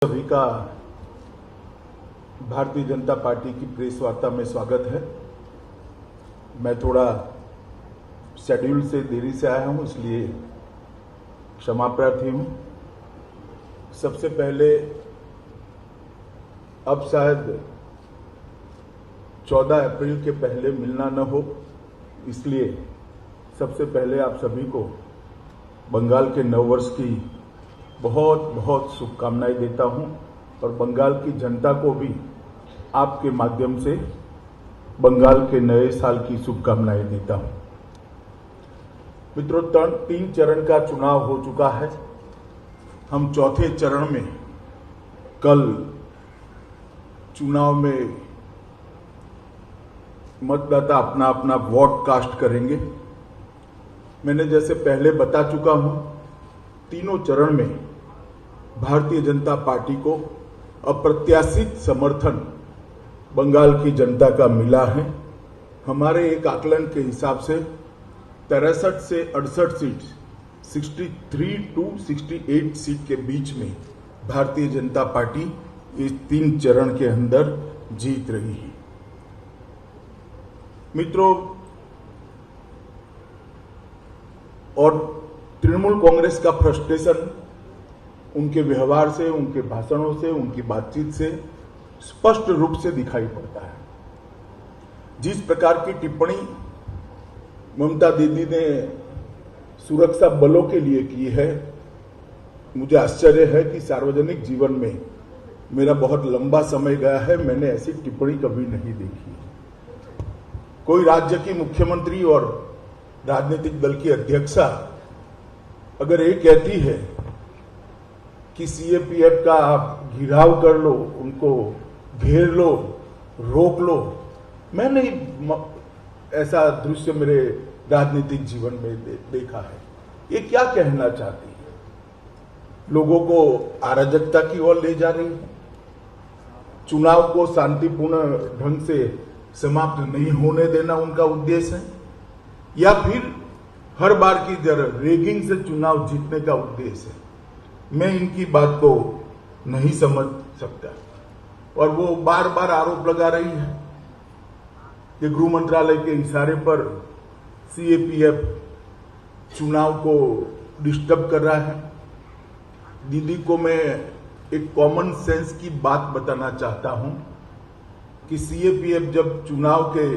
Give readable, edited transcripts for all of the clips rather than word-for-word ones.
सभी का भारतीय जनता पार्टी की प्रेस वार्ता में स्वागत है। मैं थोड़ा शेड्यूल से देरी से आया हूं, इसलिए क्षमा प्रार्थी हूं। सबसे पहले अब शायद 14 अप्रैल के पहले मिलना न हो, इसलिए सबसे पहले आप सभी को बंगाल के नववर्ष की बहुत बहुत शुभकामनाएं देता हूं और बंगाल की जनता को भी आपके माध्यम से बंगाल के नए साल की शुभकामनाएं देता हूं। मित्रों, 3 चरण का चुनाव हो चुका है। हम चौथे चरण में कल चुनाव में मतदाता अपना अपना वोट कास्ट करेंगे। मैंने जैसे पहले बता चुका हूं, तीनों चरण में भारतीय जनता पार्टी को अप्रत्याशित समर्थन बंगाल की जनता का मिला है। हमारे एक आकलन के हिसाब से 63 से 68 सीट, 63 to 68 सीट के बीच में भारतीय जनता पार्टी इस 3 चरण के अंदर जीत रही है। मित्रों, और तृणमूल कांग्रेस का फ्रस्ट्रेशन उनके व्यवहार से, उनके भाषणों से, उनकी बातचीत से स्पष्ट रूप से दिखाई पड़ता है। जिस प्रकार की टिप्पणी ममता दीदी ने सुरक्षा बलों के लिए की है, मुझे आश्चर्य है कि सार्वजनिक जीवन में मेरा बहुत लंबा समय गया है, मैंने ऐसी टिप्पणी कभी नहीं देखी। कोई राज्य की मुख्यमंत्री और राजनीतिक दल की अध्यक्षा अगर ये कहती है कि सीएपीएफ का आप घिराव कर लो, उनको घेर लो, रोक लो, मैंने ऐसा दृश्य मेरे राजनीतिक जीवन में देखा है। ये क्या कहना चाहती है? लोगों को अराजकता की ओर ले जा रही है, चुनाव को शांतिपूर्ण ढंग से समाप्त नहीं होने देना उनका उद्देश्य है, या फिर हर बार की तरह रेगिंग से चुनाव जीतने का उद्देश्य है? मैं इनकी बात को नहीं समझ सकता। और वो बार बार आरोप लगा रही है कि गृह मंत्रालय के इशारे पर सीएपीएफ चुनाव को डिस्टर्ब कर रहा है। दीदी को मैं एक कॉमन सेंस की बात बताना चाहता हूं कि सीएपीएफ जब चुनाव के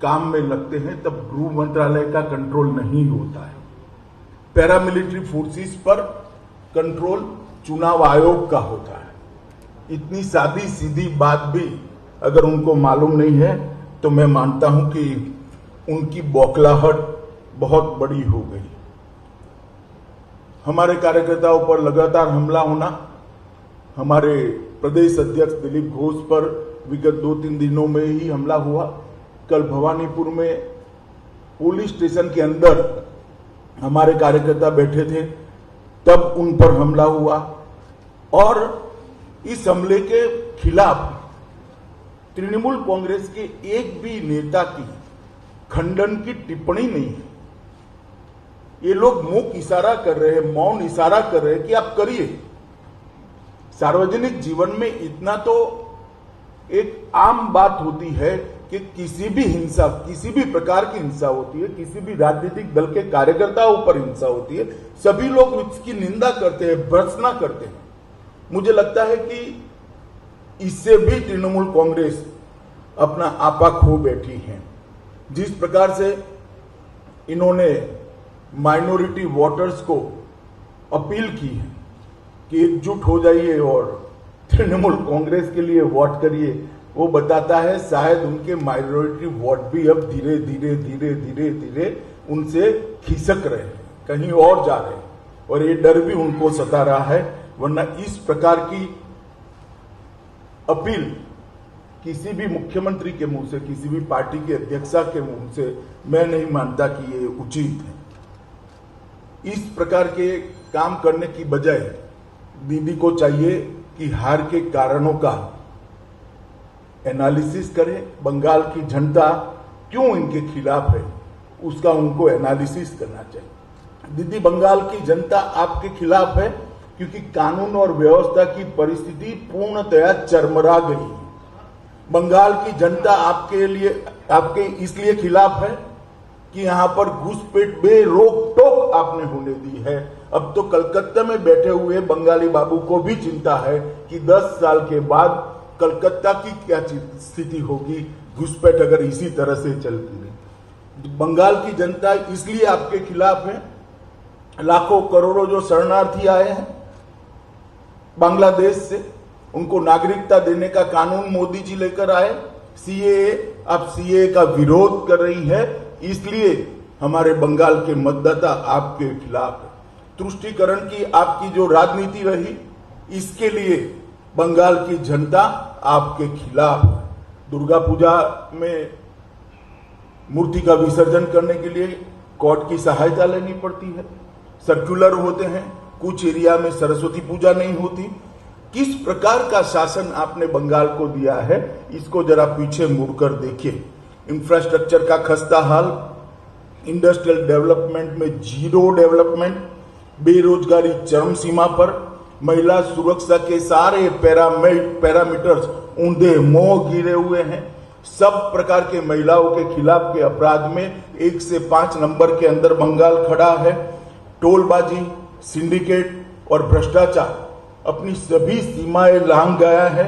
काम में लगते हैं तब गृह मंत्रालय का कंट्रोल नहीं होता है। पैरामिलिट्री फोर्सेस पर कंट्रोल चुनाव आयोग का होता है। इतनी सादी सीधी बात भी अगर उनको मालूम नहीं है तो मैं मानता हूं कि उनकी बौखलाहट बहुत बड़ी हो गई। हमारे कार्यकर्ताओं पर लगातार हमला होना, हमारे प्रदेश अध्यक्ष दिलीप घोष पर विगत 2-3 दिनों में ही हमला हुआ। कल भवानीपुर में पुलिस स्टेशन के अंदर हमारे कार्यकर्ता बैठे थे, तब उन पर हमला हुआ। और इस हमले के खिलाफ तृणमूल कांग्रेस के एक भी नेता की खंडन की टिप्पणी नहीं है। ये लोग मुख इशारा कर रहे हैं, मौन इशारा कर रहे हैं कि आप करिए। सार्वजनिक जीवन में इतना तो एक आम बात होती है कि किसी भी हिंसा, किसी भी प्रकार की हिंसा होती है, किसी भी राजनीतिक दल के कार्यकर्ताओं पर हिंसा होती है, सभी लोग इसकी निंदा करते हैं, भर्त्सना करते हैं। मुझे लगता है कि इससे भी तृणमूल कांग्रेस अपना आपा खो बैठी है। जिस प्रकार से इन्होंने माइनॉरिटी वोटर्स को अपील की है कि एकजुट हो जाइए और तृणमूल कांग्रेस के लिए वोट करिए, वो बताता है शायद उनके माइनॉरिटी वोट भी अब धीरे धीरे धीरे धीरे धीरे उनसे खिसक रहे हैं, कहीं और जा रहे हैं। और ये डर भी उनको सता रहा है, वरना इस प्रकार की अपील किसी भी मुख्यमंत्री के मुंह से, किसी भी पार्टी के अध्यक्षा के मुंह से मैं नहीं मानता कि ये उचित है। इस प्रकार के काम करने की बजाय दीदी को चाहिए कि हार के कारणों का एनालिसिस करें। बंगाल की जनता क्यों इनके खिलाफ है, उसका उनको एनालिसिस करना चाहिए। दीदी, बंगाल की जनता आपके खिलाफ है क्योंकि कानून और व्यवस्था की परिस्थिति पूर्णतया चरमरा गई है। बंगाल की जनता आपके इसलिए खिलाफ है कि यहां पर घुसपैठ बेरोक टोक आपने होने दी है। अब तो कलकत्ता में बैठे हुए बंगाली बाबू को भी चिंता है कि 10 साल के बाद कलकत्ता की क्या स्थिति होगी, घुसपैठ अगर इसी तरह से चलती रही। बंगाल की जनता इसलिए आपके खिलाफ है। लाखों करोड़ों जो शरणार्थी आए हैं बांग्लादेश से, उनको नागरिकता देने का कानून मोदी जी लेकर आए। सीएए, अब सीएए का विरोध कर रही है, इसलिए हमारे बंगाल के मतदाता आपके खिलाफ है। तुष्टीकरण की आपकी जो राजनीति रही, इसके लिए बंगाल की जनता आपके खिलाफ है। दुर्गा पूजा में मूर्ति का विसर्जन करने के लिए कोर्ट की सहायता लेनी पड़ती है, सर्कुलर होते हैं, कुछ एरिया में सरस्वती पूजा नहीं होती। किस प्रकार का शासन आपने बंगाल को दिया है, इसको जरा पीछे मुड़कर देखिए। इंफ्रास्ट्रक्चर का खस्ता हाल, इंडस्ट्रियल डेवलपमेंट में जीरो डेवलपमेंट, बेरोजगारी चरम सीमा पर, महिला सुरक्षा के सारे पैरामीटर्स ऊंधे मोह गिरे हुए हैं। सब प्रकार के महिलाओं के खिलाफ के अपराध में 1 से 5 नंबर के अंदर बंगाल खड़ा है। टोलबाजी, सिंडिकेट और भ्रष्टाचार अपनी सभी सीमाएं लांघ गया है।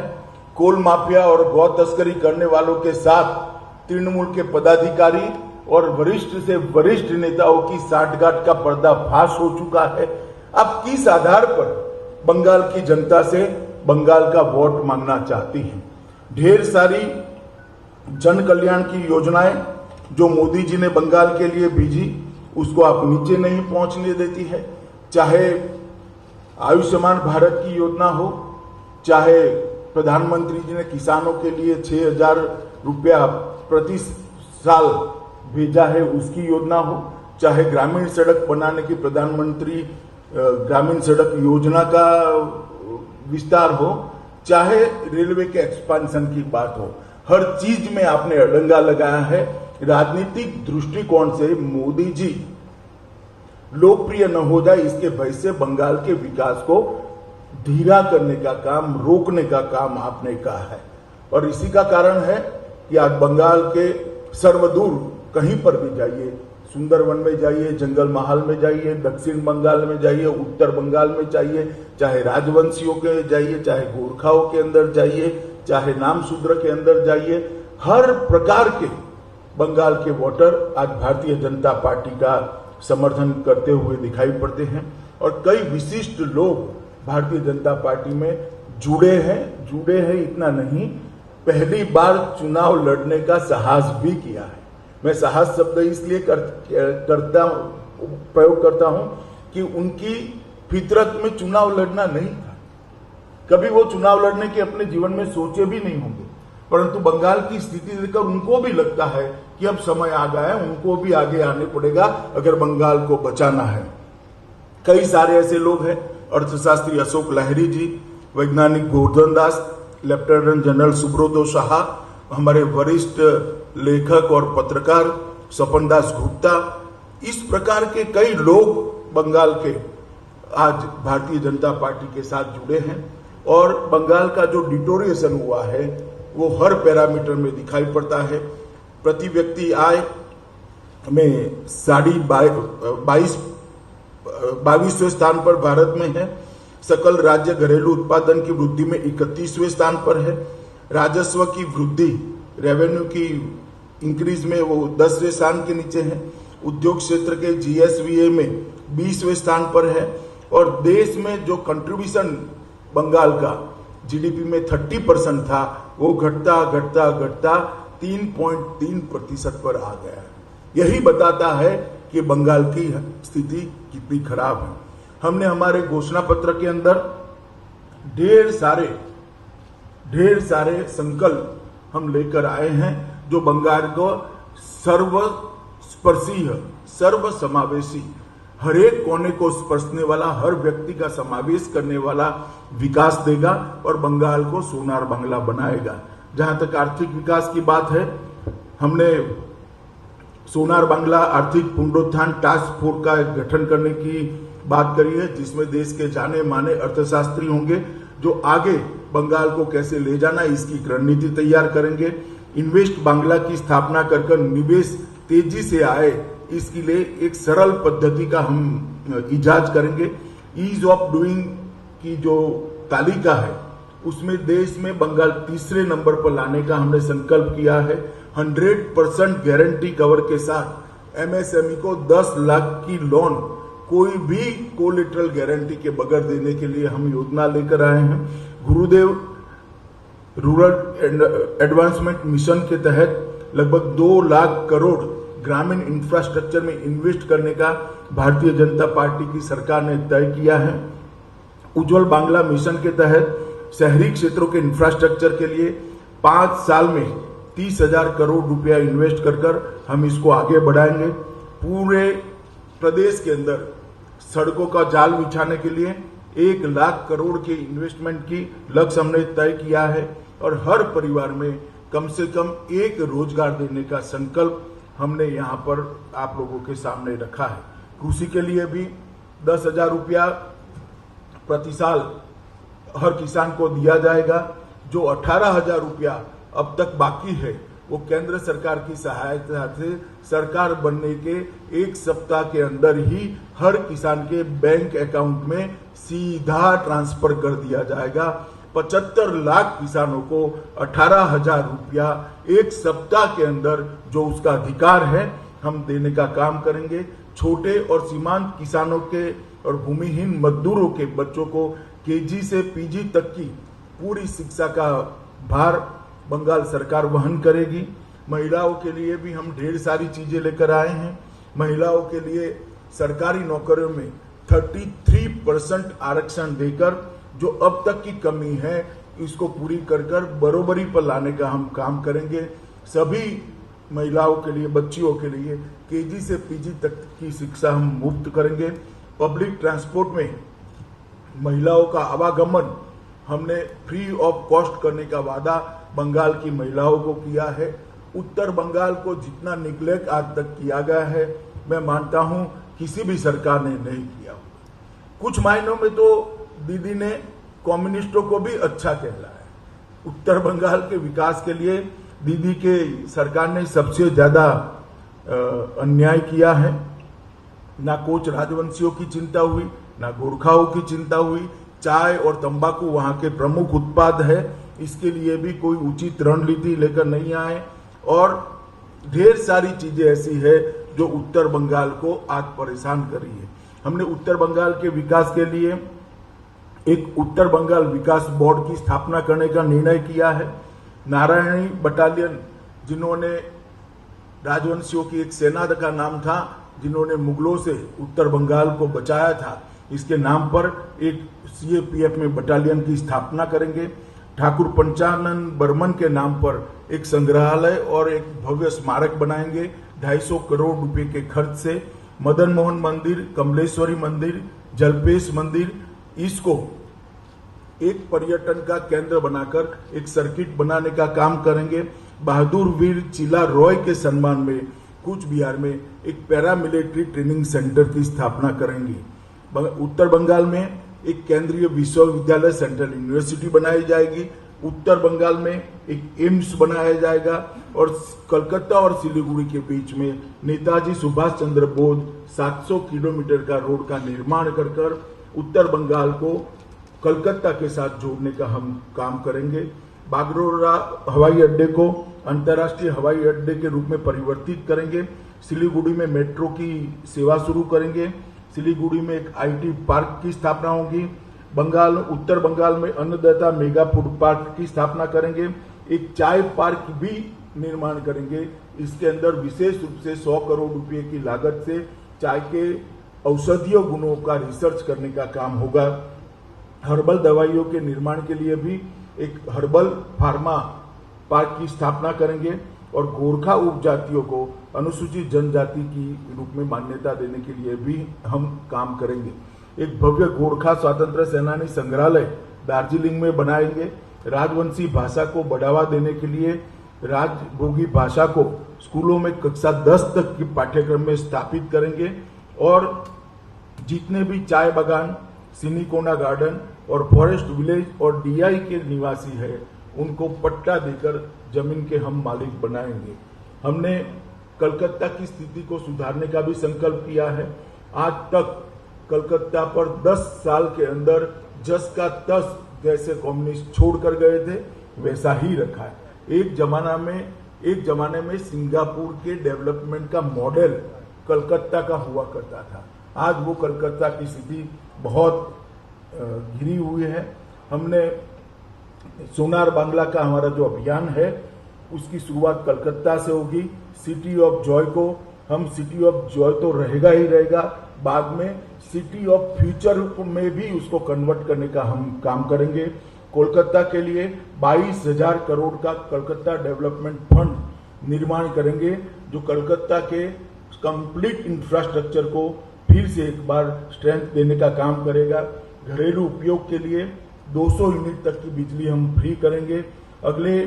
कोल माफिया और गौ तस्करी करने वालों के साथ तृणमूल के पदाधिकारी और वरिष्ठ से वरिष्ठ नेताओं की साठगांठ का पर्दाफाश हो चुका है। अब किस आधार पर बंगाल की जनता से बंगाल का वोट मांगना चाहती हैं? ढेर सारी जन कल्याण की योजनाएं जो मोदी जी ने बंगाल के लिए भेजी, उसको आप नीचे नहीं पहुंचने देती है। चाहे आयुष्मान भारत की योजना हो, चाहे प्रधानमंत्री जी ने किसानों के लिए 6,000 रुपया प्रति साल भेजा है उसकी योजना हो, चाहे ग्रामीण सड़क बनाने की प्रधानमंत्री ग्रामीण सड़क योजना का विस्तार हो, चाहे रेलवे के एक्सपांशन की बात हो, हर चीज में आपने अड़ंगा लगाया है। राजनीतिक दृष्टिकोण से मोदी जी लोकप्रिय न हो जाए इसके भय से बंगाल के विकास को धीरा करने का काम, रोकने का काम आपने कहा है। और इसी का कारण है कि आज बंगाल के सर्वदूर कहीं पर भी जाइए, सुंदरवन में जाइए, जंगल महल में जाइए, दक्षिण बंगाल में जाइए, उत्तर बंगाल में जाइए, चाहे राजवंशियों के जाइए, चाहे गोरखाओं के अंदर जाइए, चाहे नाम शूद्र के अंदर जाइए, हर प्रकार के बंगाल के वोटर आज भारतीय जनता पार्टी का समर्थन करते हुए दिखाई पड़ते हैं। और कई विशिष्ट लोग भारतीय जनता पार्टी में जुड़े हैं। इतना नहीं, पहली बार चुनाव लड़ने का साहस भी किया है। मैं साहस शब्द इसलिए प्रयोग करता हूं कि उनकी फितरत में चुनाव लड़ना नहीं था। कभी वो चुनाव लड़ने के अपने जीवन में सोचे भी नहीं होंगे, परंतु बंगाल की स्थिति देखकर उनको भी लगता है कि अब समय आ गया है, उनको भी आगे आने पड़ेगा अगर बंगाल को बचाना है। कई सारे ऐसे लोग हैं, अर्थशास्त्री अशोक लाहिड़ी जी, वैज्ञानिक गोवर्धन दास, लेफ्टिनेंट जनरल सुब्रतो शाह, हमारे वरिष्ठ लेखक और पत्रकार सपन दास गुप्ता, इस प्रकार के कई लोग बंगाल के आज भारतीय जनता पार्टी के साथ जुड़े हैं। और बंगाल का जो डिटोरिएशन हुआ है वो हर पैरामीटर में दिखाई पड़ता है। प्रति व्यक्ति आय में 22वें स्थान पर भारत में है। सकल राज्य घरेलू उत्पादन की वृद्धि में 31वें स्थान पर है। राजस्व की वृद्धि, रेवेन्यू की इंक्रीज में वो 10वें स्थान के नीचे है। उद्योग क्षेत्र के जीएसवीए में 20वें स्थान पर है। और देश में जो कंट्रीब्यूशन बंगाल का जीडीपी में 30% था, वो घटता 3.3% पर आ गया है। यही बताता है कि बंगाल की स्थिति कितनी खराब है। हमने हमारे घोषणा पत्र के अंदर ढेर सारे संकल्प हम लेकर आए हैं जो बंगाल को सर्वस्पर्शी, सर्वसमावेशी, हर एक कोने को स्पर्शने वाला, हर व्यक्ति का समावेश करने वाला विकास देगा और बंगाल को सोनार बांग्ला बनाएगा। जहां तक आर्थिक विकास की बात है, हमने सोनार बांग्ला आर्थिक पुनरुत्थान टास्क फोर्स का गठन करने की बात करी है, जिसमें देश के जाने माने अर्थशास्त्री होंगे जो आगे बंगाल को कैसे ले जाना इसकी रणनीति तैयार करेंगे। इन्वेस्ट बांग्ला की स्थापना कर निवेश तेजी से आए इसके लिए एक सरल पद्धति का हम इजाज करेंगे। ईज ऑफ डूइंग की जो तालिका है उसमें देश में बंगाल तीसरे नंबर पर लाने का हमने संकल्प किया है। 100% गारंटी कवर के साथ एमएसएमई को 10 लाख की लोन कोई भी कोलेटरल गारंटी के बगैर देने के लिए हम योजना लेकर आए हैं। गुरुदेव रूरल एडवांसमेंट मिशन के तहत लगभग 2 लाख करोड़ ग्रामीण इंफ्रास्ट्रक्चर में इन्वेस्ट करने का भारतीय जनता पार्टी की सरकार ने तय किया है। उज्जवल बांग्ला मिशन के तहत शहरी क्षेत्रों के इंफ्रास्ट्रक्चर के लिए 5 साल में 30,000 करोड़ रुपया इन्वेस्ट कर हम इसको आगे बढ़ाएंगे। पूरे प्रदेश के अंदर सड़कों का जाल बिछाने के लिए 1 लाख करोड़ के इन्वेस्टमेंट की लक्ष्य हमने तय किया है और हर परिवार में कम से कम एक रोजगार देने का संकल्प हमने यहाँ पर आप लोगों के सामने रखा है। कृषि के लिए भी 10,000 रुपया प्रति साल हर किसान को दिया जाएगा। जो 18,000 रुपया अब तक बाकी है वो केंद्र सरकार की सहायता से सरकार बनने के 1 सप्ताह के अंदर ही हर किसान के बैंक अकाउंट में सीधा ट्रांसफर कर दिया जाएगा। 75 लाख किसानों को 18,000 रुपया 1 सप्ताह के अंदर जो उसका अधिकार है हम देने का काम करेंगे। छोटे और सीमांत किसानों के और भूमिहीन मजदूरों के बच्चों को केजी से पीजी तक की पूरी शिक्षा का भार बंगाल सरकार वहन करेगी। महिलाओं के लिए भी हम ढेर सारी चीजें लेकर आए हैं। महिलाओं के लिए सरकारी नौकरियों में 33% आरक्षण देकर जो अब तक की कमी है इसको पूरी कर बरोबरी पर लाने का हम काम करेंगे। सभी महिलाओं के लिए, बच्चियों के लिए केजी से पीजी तक की शिक्षा हम मुफ्त करेंगे। पब्लिक ट्रांसपोर्ट में महिलाओं का आवागमन हमने फ्री ऑफ कॉस्ट करने का वादा बंगाल की महिलाओं को किया है। उत्तर बंगाल को जितना निग्लेक्ट आज तक किया गया है मैं मानता हूं किसी भी सरकार ने नहीं किया। कुछ मायनों में तो दीदी ने कम्युनिस्टों को भी अच्छा कहला है। उत्तर बंगाल के विकास के लिए दीदी के सरकार ने सबसे ज्यादा अन्याय किया है। ना कोच राजवंशियों की चिंता हुई, ना गोरखाओं की चिंता हुई। चाय और तंबाकू वहां के प्रमुख उत्पाद है, इसके लिए भी कोई उचित रणनीति लेकर नहीं आए और ढेर सारी चीजें ऐसी है जो उत्तर बंगाल को आज परेशान कर रही है। हमने उत्तर बंगाल के विकास के लिए एक उत्तर बंगाल विकास बोर्ड की स्थापना करने का निर्णय किया है। नारायणी बटालियन, जिन्होंने राजवंशियों की एक सेना का नाम था, जिन्होंने मुगलों से उत्तर बंगाल को बचाया था, इसके नाम पर एक सीएपीएफ में बटालियन की स्थापना करेंगे। ठाकुर पंचानन बर्मन के नाम पर एक संग्रहालय और एक भव्य स्मारक बनाएंगे 250 करोड़ रुपए के खर्च से। मदन मोहन मंदिर, कमलेश्वरी मंदिर, जलपेश मंदिर, इसको एक पर्यटन का केंद्र बनाकर एक सर्किट बनाने का काम करेंगे। बहादुर वीर चिला रॉय के सम्मान में कूच बिहार में एक पैरामिलिट्री ट्रेनिंग सेंटर की स्थापना करेंगे। उत्तर बंगाल में एक केंद्रीय विश्वविद्यालय, सेंट्रल यूनिवर्सिटी बनाई जाएगी। उत्तर बंगाल में एक एम्स बनाया जाएगा और कलकत्ता और सिलीगुड़ी के बीच में नेताजी सुभाष चंद्र बोस 700 किलोमीटर का रोड का निर्माण कर उत्तर बंगाल को कलकत्ता के साथ जोड़ने का हम काम करेंगे। बागडोगरा हवाई अड्डे को अंतर्राष्ट्रीय हवाई अड्डे के रूप में परिवर्तित करेंगे। सिलीगुड़ी में मेट्रो की सेवा शुरू करेंगे। सिलीगुड़ी में एक आईटी पार्क की स्थापना होगी। उत्तर बंगाल में अन्नदाता मेगा फूड पार्क की स्थापना करेंगे। एक चाय पार्क भी निर्माण करेंगे। इसके अंदर विशेष रूप से 100 करोड़ रुपए की लागत से चाय के औषधीय गुणों का रिसर्च करने का काम होगा। हर्बल दवाइयों के निर्माण के लिए भी एक हर्बल फार्मा पार्क की स्थापना करेंगे और गोरखा उपजातियों को अनुसूचित जनजाति की रूप में मान्यता देने के लिए भी हम काम करेंगे। एक भव्य गोरखा स्वतंत्र सेनानी संग्रहालय दार्जिलिंग में बनाएंगे। राजवंशी भाषा को बढ़ावा देने के लिए राजभोगी भाषा को स्कूलों में कक्षा 10 तक के पाठ्यक्रम में स्थापित करेंगे और जितने भी चाय बागान, सिनिकोना गार्डन और फॉरेस्ट विलेज और डीआई के निवासी है, उनको पट्टा देकर जमीन के हम मालिक बनाएंगे। हमने कलकत्ता की स्थिति को सुधारने का भी संकल्प किया है। आज तक कलकत्ता पर 10 साल के अंदर जस का तस जैसे कम्युनिस्ट छोड़कर गए थे, वैसा ही रखा है। एक जमाने में सिंगापुर के डेवलपमेंट का मॉडल कलकत्ता का हुआ करता था। आज वो कलकत्ता की स्थिति बहुत गिरी हुई है। हमने सोनार बांग्ला का हमारा जो अभियान है, उसकी शुरुआत कलकत्ता से होगी। सिटी ऑफ जॉय को हम सिटी ऑफ जॉय तो रहेगा ही रहेगा, बाद में सिटी ऑफ फ्यूचर में भी उसको कन्वर्ट करने का हम काम करेंगे। कोलकाता के लिए 22,000 करोड़ का कलकत्ता डेवलपमेंट फंड निर्माण करेंगे, जो कलकत्ता के कंप्लीट इंफ्रास्ट्रक्चर को फिर से एक बार स्ट्रेंथ देने का काम करेगा। घरेलू उपयोग के लिए 200 यूनिट तक की बिजली हम फ्री करेंगे। अगले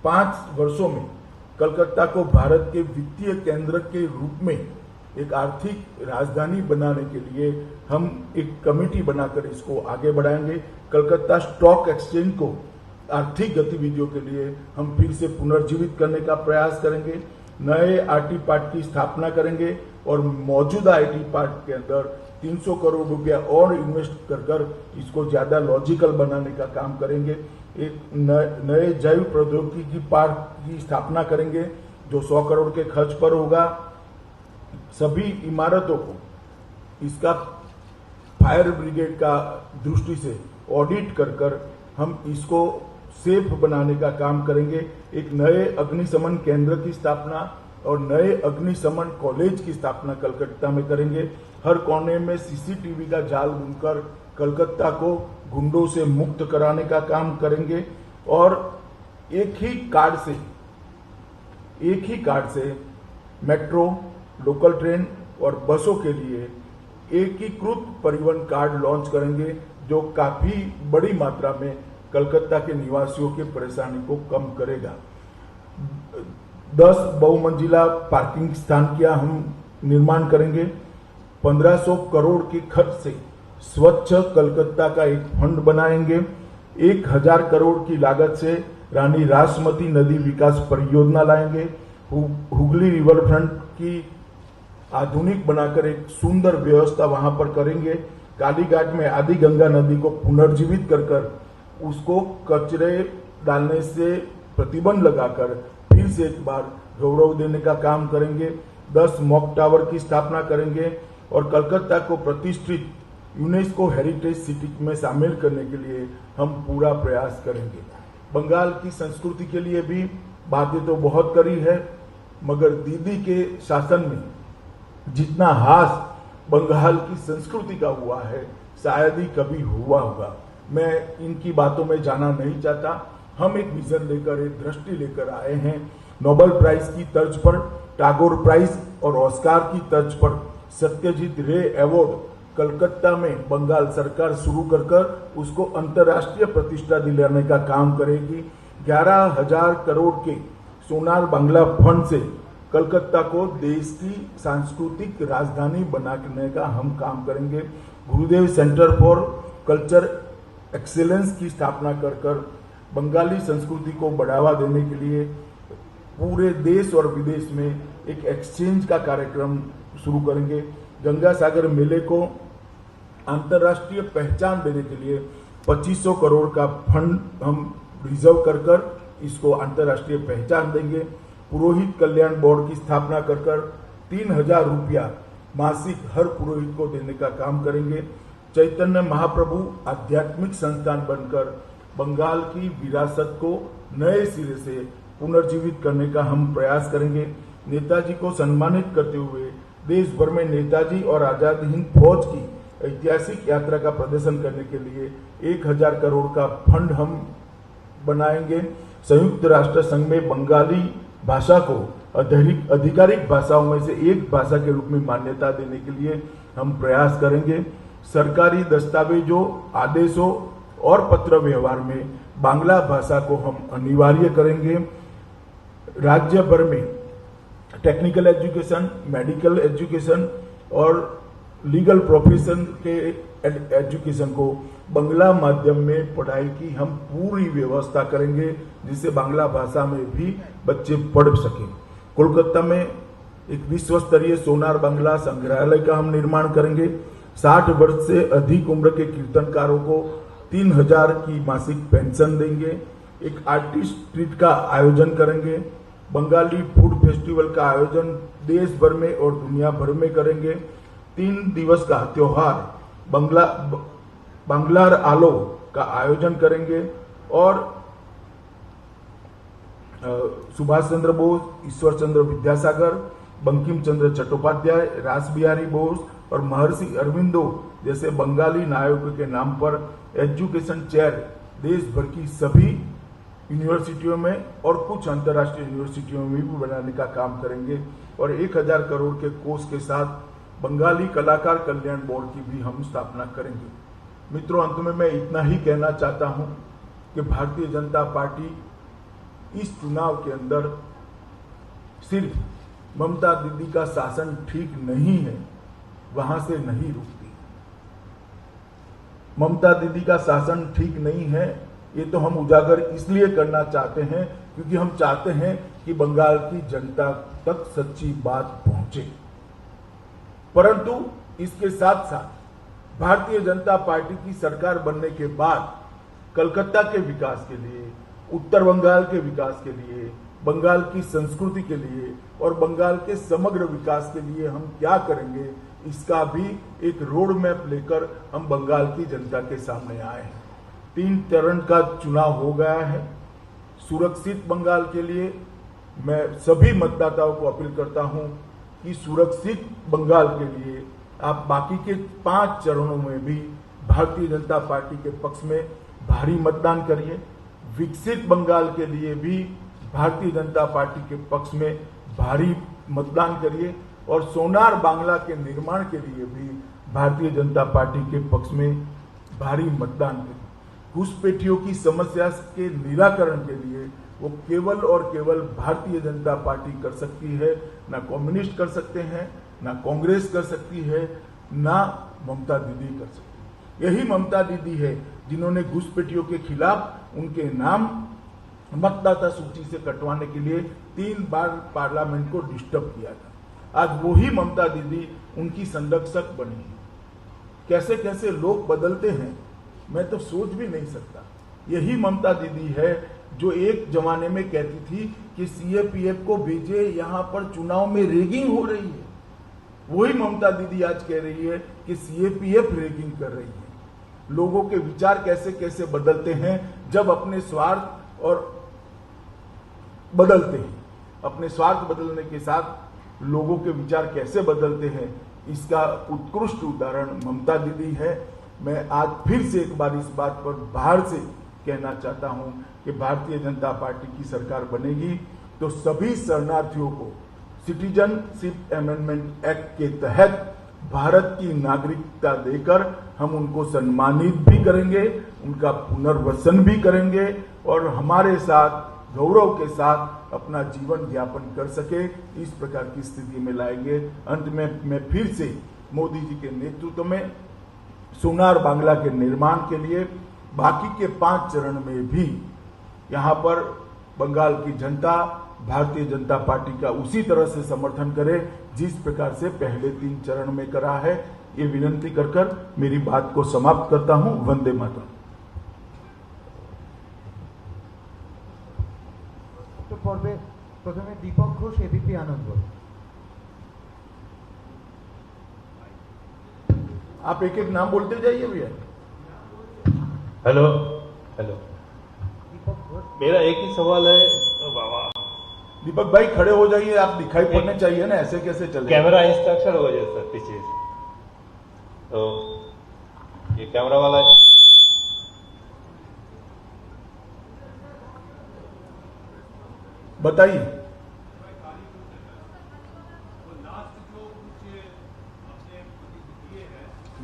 5 वर्षों में कलकत्ता को भारत के वित्तीय केंद्र के रूप में एक आर्थिक राजधानी बनाने के लिए हम एक कमेटी बनाकर इसको आगे बढ़ाएंगे। कलकत्ता स्टॉक एक्सचेंज को आर्थिक गतिविधियों के लिए हम फिर से पुनर्जीवित करने का प्रयास करेंगे। नए आईटी पार्क की स्थापना करेंगे और मौजूदा आईटी पार्क के अंदर 300 करोड़ रुपया और इन्वेस्ट कर इसको ज्यादा लॉजिकल बनाने का काम करेंगे। एक नए जैव प्रौद्योगिकी पार्क की स्थापना करेंगे जो 100 करोड़ के खर्च पर होगा। सभी इमारतों को इसका फायर ब्रिगेड का दृष्टि से ऑडिट कर हम इसको सेफ बनाने का काम करेंगे। एक नए अग्निशमन केंद्र की स्थापना और नए अग्निशमन कॉलेज की स्थापना कलकत्ता में करेंगे। हर कोने में सीसीटीवी का जाल बुनकर कलकत्ता को गुंडों से मुक्त कराने का काम करेंगे और एक ही कार्ड से मेट्रो, लोकल ट्रेन और बसों के लिए एकीकृत परिवहन कार्ड लॉन्च करेंगे, जो काफी बड़ी मात्रा में कलकत्ता के निवासियों की परेशानी को कम करेगा। 10 बहुमंजिला पार्किंग स्थान का हम निर्माण करेंगे। 1500 करोड़ के खर्च से स्वच्छ कलकत्ता का एक फंड बनाएंगे। 1000 करोड़ की लागत से रानी रासमती नदी विकास परियोजना लाएंगे। हुगली रिवर फ्रंट की आधुनिक बनाकर एक सुंदर व्यवस्था वहां पर करेंगे। कालीघाट में आदि गंगा नदी को पुनर्जीवित कर उसको कचरे डालने से प्रतिबंध लगाकर फिर से एक बार गौरव देने का काम करेंगे। 10 मॉक टावर की स्थापना करेंगे और कलकत्ता को प्रतिष्ठित यूनेस्को हेरिटेज सिटी में शामिल करने के लिए हम पूरा प्रयास करेंगे। बंगाल की संस्कृति के लिए भी बातें तो बहुत करी है, मगर दीदी के शासन में जितना हास बंगाल की संस्कृति का हुआ है, शायद ही कभी हुआ होगा। मैं इनकी बातों में जाना नहीं चाहता। हम एक विजन लेकर, एक दृष्टि लेकर आए हैं। नोबेल प्राइज की तर्ज पर, टैगोर प्राइज और ऑस्कार की तर्ज पर सत्यजीत रे अवार्ड कलकत्ता में बंगाल सरकार शुरू कर उसको अंतर्राष्ट्रीय प्रतिष्ठा दिलाने का काम करेगी। 11,000 करोड़ के सोनार बांग्ला फंड से कलकत्ता को देश की सांस्कृतिक राजधानी बनाने का हम काम करेंगे। गुरुदेव सेंटर फॉर कल्चर एक्सीलेंस की स्थापना कर बंगाली संस्कृति को बढ़ावा देने के लिए पूरे देश और विदेश में एक एक्सचेंज का कार्यक्रम शुरू करेंगे। गंगा सागर मेले को अंतर्राष्ट्रीय पहचान देने के लिए 2500 करोड़ का फंड हम रिजर्व कर इसको अंतर्राष्ट्रीय पहचान देंगे। पुरोहित कल्याण बोर्ड की स्थापना कर 3,000 रुपया मासिक हर पुरोहित को देने का काम करेंगे। चैतन्य महाप्रभु आध्यात्मिक संस्थान बनकर बंगाल की विरासत को नए सिरे से पुनर्जीवित करने का हम प्रयास करेंगे। नेताजी को सम्मानित करते हुए देश भर में नेताजी और आजाद हिंद फौज की ऐतिहासिक यात्रा का प्रदर्शन करने के लिए 1,000 करोड़ का फंड हम बनाएंगे। संयुक्त राष्ट्र संघ में बंगाली भाषा को आधिकारिक भाषाओं में से एक भाषा के रूप में मान्यता देने के लिए हम प्रयास करेंगे। सरकारी दस्तावेजों, आदेशों और पत्र व्यवहार में बांग्ला भाषा को हम अनिवार्य करेंगे। राज्य भर में टेक्निकल एजुकेशन, मेडिकल एजुकेशन और लीगल प्रोफेशन के एजुकेशन को बांग्ला माध्यम में पढ़ाई की हम पूरी व्यवस्था करेंगे, जिससे बांग्ला भाषा में भी बच्चे पढ़ सकें। कोलकाता में एक विश्व स्तरीय सोनार बांग्ला संग्रहालय का हम निर्माण करेंगे। 60 वर्ष से अधिक उम्र के कीर्तनकारों को 3000 की मासिक पेंशन देंगे। एक आर्टिस्ट ट्रीट का आयोजन करेंगे। बंगाली फूड फेस्टिवल का आयोजन देश भर में और दुनिया भर में करेंगे। 3 दिवस का त्योहार बांग्लार आलो का आयोजन करेंगे और सुभाष चंद्र बोस, ईश्वर चंद्र विद्यासागर, बंकिम चंद्र चट्टोपाध्याय, रास बिहारी बोस और महर्षि अरविंदो जैसे बंगाली नायकों के नाम पर एजुकेशन चेयर देश भर की सभी यूनिवर्सिटियों में और कुछ अंतर्राष्ट्रीय यूनिवर्सिटियों में भी बनाने का काम करेंगे और 1000 करोड़ के कोष के साथ बंगाली कलाकार कल्याण बोर्ड की भी हम स्थापना करेंगे। मित्रों, अंत में मैं इतना ही कहना चाहता हूं कि भारतीय जनता पार्टी इस चुनाव के अंदर सिर्फ ममता दीदी का शासन ठीक नहीं है, वहां से नहीं रुकती। ममता दीदी का शासन ठीक नहीं है, ये तो हम उजागर इसलिए करना चाहते हैं क्योंकि हम चाहते हैं कि बंगाल की जनता तक सच्ची बात पहुंचे। परंतु इसके साथ साथ भारतीय जनता पार्टी की सरकार बनने के बाद कलकत्ता के विकास के लिए, उत्तर बंगाल के विकास के लिए, बंगाल की संस्कृति के लिए और बंगाल के समग्र विकास के लिए हम क्या करेंगे, इसका भी एक रोड मैप लेकर हम बंगाल की जनता के सामने आए हैं। 3 चरण का चुनाव हो गया है। सुरक्षित बंगाल के लिए मैं सभी मतदाताओं को अपील करता हूं कि सुरक्षित बंगाल के लिए आप बाकी के 5 चरणों में भी भारतीय जनता पार्टी के पक्ष में भारी मतदान करिए। विकसित बंगाल के लिए भी भारतीय जनता पार्टी के पक्ष में भारी मतदान करिए और सोनार बांग्ला के निर्माण के लिए भी भारतीय जनता पार्टी के पक्ष में भारी मतदान करिए। घुसपैठियों की समस्या के निराकरण के लिए वो केवल और केवल भारतीय जनता पार्टी कर सकती है, ना कम्युनिस्ट कर सकते हैं, ना कांग्रेस कर सकती है, ना ममता दीदी कर सकती है। यही ममता दीदी है जिन्होंने घुसपैठियों के खिलाफ उनके नाम मतदाता सूची से कटवाने के लिए 3 बार पार्लियामेंट को डिस्टर्ब किया था। आज वही ममता दीदी उनकी संरक्षक बनी है। कैसे कैसे लोग बदलते हैं, मैं तो सोच भी नहीं सकता। यही ममता दीदी है जो एक जमाने में कहती थी कि सीएपीएफ को भेजे, यहां पर चुनाव में रेगिंग हो रही है। वही ममता दीदी आज कह रही है कि सीएपीएफ रेगिंग कर रही है। लोगों के विचार कैसे कैसे बदलते हैं जब अपने स्वार्थ और बदलते हैं, अपने स्वार्थ बदलने के साथ लोगों के विचार कैसे बदलते हैं, इसका उत्कृष्ट उदाहरण ममता दीदी है। मैं आज फिर से एक बार इस बात पर बाहर से कहना चाहता हूं कि भारतीय जनता पार्टी की सरकार बनेगी तो सभी शरणार्थियों को सिटीजनशिप अमेंडमेंट एक्ट के तहत भारत की नागरिकता देकर हम उनको सम्मानित भी करेंगे, उनका पुनर्वसन भी करेंगे और हमारे साथ गौरव के साथ अपना जीवन यापन कर सके, इस प्रकार की स्थिति में लाएंगे। अंत में मैं फिर से मोदी जी के नेतृत्व में सोनार बांग्ला के निर्माण के लिए बाकी के 5 चरण में भी यहां पर बंगाल की जनता भारतीय जनता पार्टी का उसी तरह से समर्थन करे जिस प्रकार से पहले 3 चरण में करा है। ये विनंती कर मेरी बात को समाप्त करता हूं। वंदे मातरम। तो পর্বে প্রথমে দীপক ঘোষ, এবিপি আনন্দ। आप एक एक नाम बोलते जाइए भैया। हेलो हेलो, दीपक घोष। मेरा एक ही सवाल है बाबा। दीपक भाई खड़े हो जाइए, आप दिखाई पड़ने चाहिए ना, ऐसे कैसे चले। कैमरा इंस्ट्रक्शन हो जाए सर पीछे से। तो ये कैमरा वाला है। बताइए।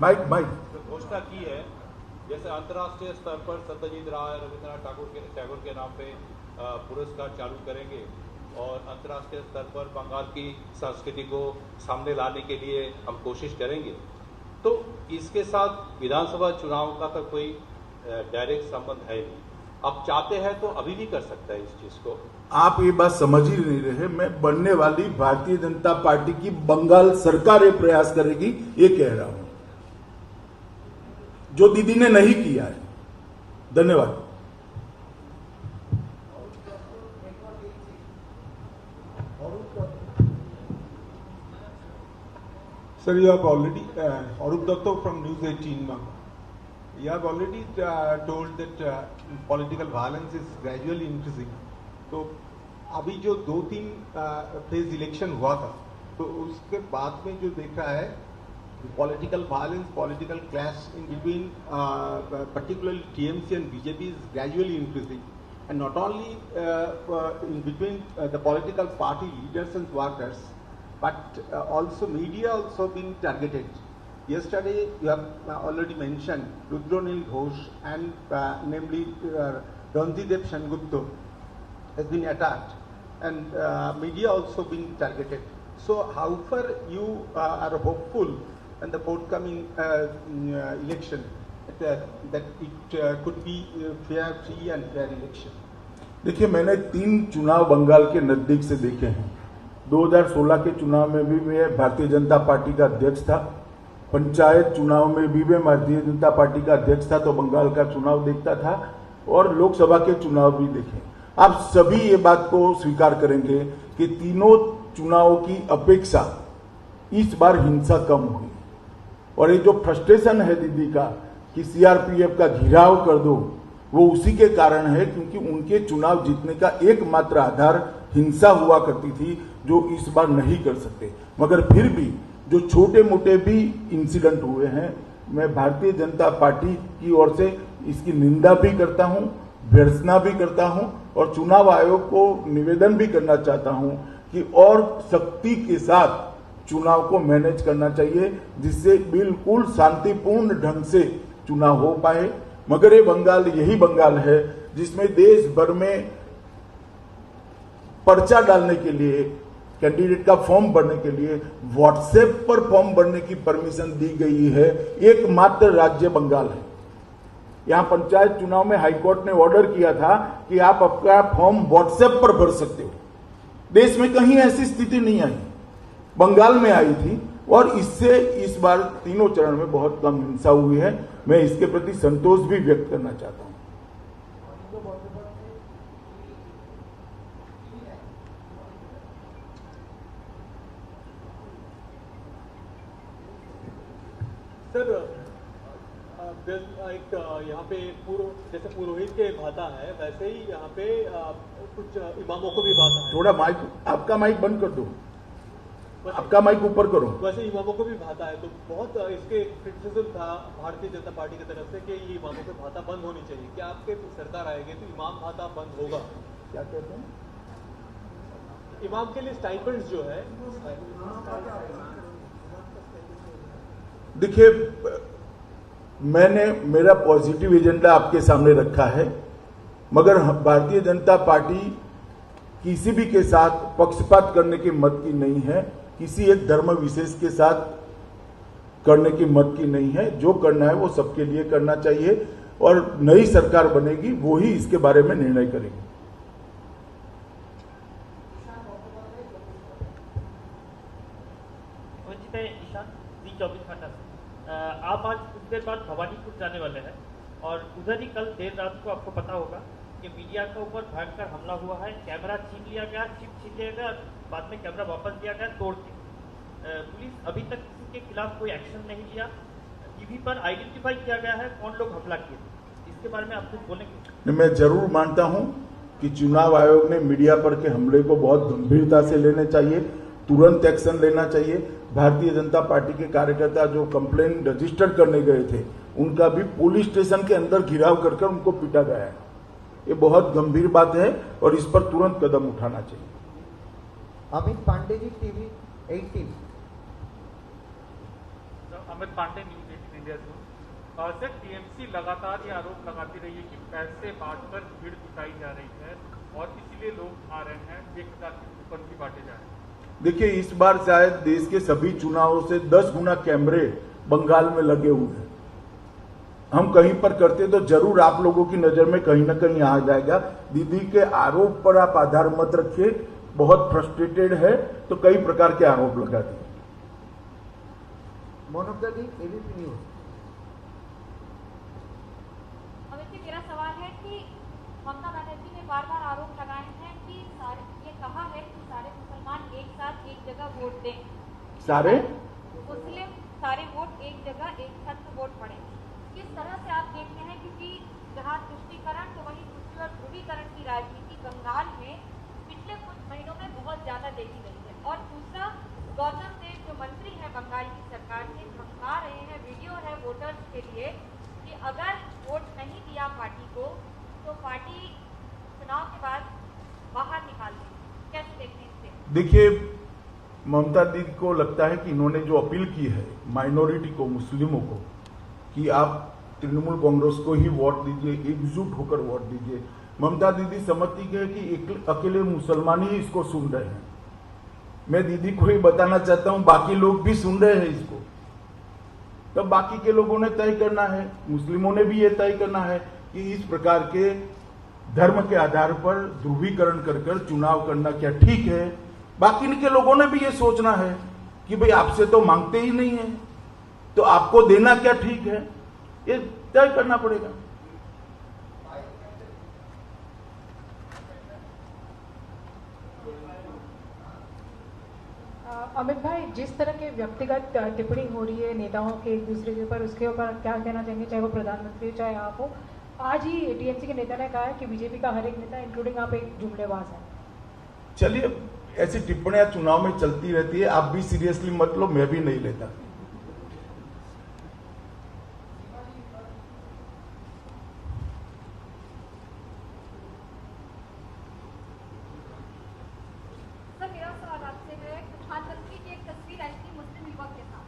माइक घोषणा की है, जैसे अंतर्राष्ट्रीय स्तर पर सत्यजीत राय, रविंद्रनाथ टैगोर के नाम पे पुरस्कार चालू करेंगे और अंतर्राष्ट्रीय स्तर पर बंगाल की संस्कृति को सामने लाने के लिए हम कोशिश करेंगे। तो इसके साथ विधानसभा चुनाव का तो कोई डायरेक्ट संबंध है नहीं। अब चाहते हैं तो अभी भी कर सकता है इस चीज को। आप ये बात समझ ही नहीं रहे। मैं बनने वाली भारतीय जनता पार्टी की बंगाल सरकार ये प्रयास करेगी ये कह रहा हूं, जो दीदी ने नहीं किया है। धन्यवाद। Sir, you have already, Arup Datta from News 18 Bangla. You have already told that political violence is gradually increasing. तो अभी जो 2-3 फेज इलेक्शन हुआ था, तो उसके बाद में जो देखा है political violence, political clash in between particularly TMC and BJP is gradually increasing, and not only in between the political party leaders and workers, but also media also being targeted. Yesterday you have already mentioned Rudronil Ghosh and namely Ranjidev Sengupta has been attacked, and media also being targeted. So how far you are hopeful in the forthcoming election that it could be fair, free and fair election? देखिए, मैंने 3 चुनाव बंगाल के नजदीक से देखे हैं। 2016 के चुनाव में भी मैं भारतीय जनता पार्टी का अध्यक्ष था, पंचायत चुनाव में भी मैं भारतीय जनता पार्टी का अध्यक्ष था, तो बंगाल का चुनाव देखता था, और लोकसभा के चुनाव भी देखे। आप सभी ये बात को स्वीकार करेंगे कि तीनों चुनावों की अपेक्षा इस बार हिंसा कम हुई, और ये जो फ्रस्ट्रेशन है दीदी का कि सीआरपीएफ का घेराव कर दो, वो उसी के कारण है क्योंकि उनके चुनाव जीतने का एकमात्र आधार हिंसा हुआ करती थी, जो इस बार नहीं कर सकते। मगर फिर भी जो छोटे मोटे भी इंसिडेंट हुए हैं, मैं भारतीय जनता पार्टी की ओर से इसकी निंदा भी करता हूं, भर्त्सना भी करता हूं, और चुनाव आयोग को निवेदन भी करना चाहता हूं कि और सख्ती के साथ चुनाव को मैनेज करना चाहिए, जिससे बिल्कुल शांतिपूर्ण ढंग से चुनाव हो पाए। मगर ये बंगाल यही बंगाल है जिसमें देश भर में पर्चा डालने के लिए, कैंडिडेट का फॉर्म भरने के लिए व्हाट्सएप पर फॉर्म भरने की परमिशन दी गई है। एकमात्र राज्य बंगाल है। यहां पंचायत चुनाव में हाईकोर्ट ने ऑर्डर किया था कि आप आपका फॉर्म व्हाट्सएप पर भर सकते हो। देश में कहीं ऐसी स्थिति नहीं आई, बंगाल में आई थी, और इससे इस बार तीनों चरण में बहुत कम हिंसा हुई है। मैं इसके प्रति संतोष भी व्यक्त करना चाहता हूं। सर, एक यहाँ पे जैसे पुरोहित के भाता है, वैसे ही यहाँ पे कुछ इमामों को भी भाता है। थोड़ा माइक, आपका माइक बंद कर दो, आपका माइक ऊपर करो। वैसे इमामों को भी भाता है, तो बहुत इसके क्रिटिसिज्म था भारतीय जनता पार्टी की तरफ से कि ये इमामों के भाता बंद होनी चाहिए। क्या आपके सरकार आएगी तो इमाम भाता बंद होगा? क्या कहते हैं? इमाम के लिए स्टाइपेंड्स जो है, देखिए, मैंने मेरा पॉजिटिव एजेंडा आपके सामने रखा है, मगर भारतीय जनता पार्टी किसी भी के साथ पक्षपात करने के मत की नहीं है, किसी एक धर्म विशेष के साथ करने की मत की नहीं है। जो करना है वो सबके लिए करना चाहिए, और नई सरकार बनेगी वो ही इसके बारे में निर्णय करेगी। आप आज कुछ देर बाद भवानीपुर जाने वाले हैं, और उधर ही कल देर रात को आपको पता होगा कि मीडिया के ऊपर भयंकर हमला हुआ है। कैमरा छीन लिया गया, चिप छीन लिया गया, बाद में कैमरा वापस दिया गया तोड़ के। पुलिस अभी तक किसी के खिलाफ कोई एक्शन नहीं लिया। टीवी पर आइडेंटिफाई किया गया है कौन लोग हमला किए, इसके बारे में आप कुछ बोलेंगे? मैं जरूर मानता हूं कि चुनाव आयोग ने मीडिया पर के हमले को बहुत गंभीरता से लेने चाहिए, तुरंत एक्शन लेना चाहिए। भारतीय जनता पार्टी के कार्यकर्ता जो कंप्लेन रजिस्टर करने गए थे, उनका भी पुलिस स्टेशन के अंदर घिराव कर उनको पीटा गया है। ये बहुत गंभीर बात है और इस पर तुरंत कदम उठाना चाहिए। Amit Pandey ji, TV 18। Amit Pandey, news 18 India से। सर, टीएमसी लगातार ये आरोप लगाती रही है कि पैसे बांटकर भीड़ जुटाई जा रही है और इसीलिए लोग आ रहे हैं, 1000 के कूपन भी बांटे जा रहे हैं। देखिए, इस बार शायद देश के सभी चुनावों से 10 गुना कैमरे बंगाल में लगे हुए हैं। हम कहीं पर करते तो जरूर आप लोगों की नजर में कहीं ना कहीं आ जाएगा। दीदी के आरोप पर आप आधार मत रखिए, बहुत फ्रस्ट्रेटेड है तो कई प्रकार के आरोप लगा दिए। मोनोका दी, एबीपी न्यूज। अमित जी, मेरा सवाल है कि ममता बनर्जी ने बार बार आरोप लगाए हैं कि ये कहा है कि सारे मुसलमान एक साथ एक जगह वोट दें, सारे वोट एक जगह एक साथ वोट पड़े। किस तरह से आप देखते हैं, क्योंकि जहाँ तुष्टीकरण तो वहीं तुष्टि और ध्रुवीकरण की राजनीति बंगाल में पिछले कुछ महीनों में बहुत ज्यादा देखी गई है। और दूसरा, गौतम देव जो मंत्री हैं बंगाल की सरकार के, धमका रहे हैं, वीडियो है वोटर्स के लिए कि अगर वोट नहीं दिया पार्टी को तो पार्टी चुनाव के बाद बाहर निकाल देगी। कैसे देखते हैं इससे? देखिए, ममता दीदी को लगता है कि इन्होंने जो अपील की है माइनॉरिटी को, मुस्लिमों को, कि आप तृणमूल कांग्रेस को ही वोट दीजिए, एकजुट होकर वोट दीजिए। ममता दीदी समझती है कि अकेले मुसलमान ही इसको सुन रहे हैं। मैं दीदी को ही बताना चाहता हूं, बाकी लोग भी सुन रहे हैं इसको। तब बाकी के लोगों ने तय करना है, मुस्लिमों ने भी ये तय करना है कि इस प्रकार के धर्म के आधार पर ध्रुवीकरण कर चुनाव करना क्या ठीक है। बाकी के लोगों ने भी ये सोचना है कि भाई आपसे तो मांगते ही नहीं है, तो आपको देना क्या ठीक है, ये तय करना पड़ेगा। अमित भाई, जिस तरह के व्यक्तिगत टिप्पणी हो रही है नेताओं के एक दूसरे के ऊपर, उसके ऊपर क्या कहना चाहेंगे, चाहे वो प्रधानमंत्री चाहे आप हो? आज ही टीएमसी के नेता ने कहा है कि बीजेपी का हर एक नेता इंक्लूडिंग आप एक जुमलेबाज है। चलिए, ऐसी टिप्पणियां चुनाव में चलती रहती है, आप भी सीरियसली मत लो, मैं भी नहीं लेता। सर, मेरा सवाल आपसे है, प्रधानमंत्री की एक तस्वीर आई थी मुस्लिम युवक के साथ,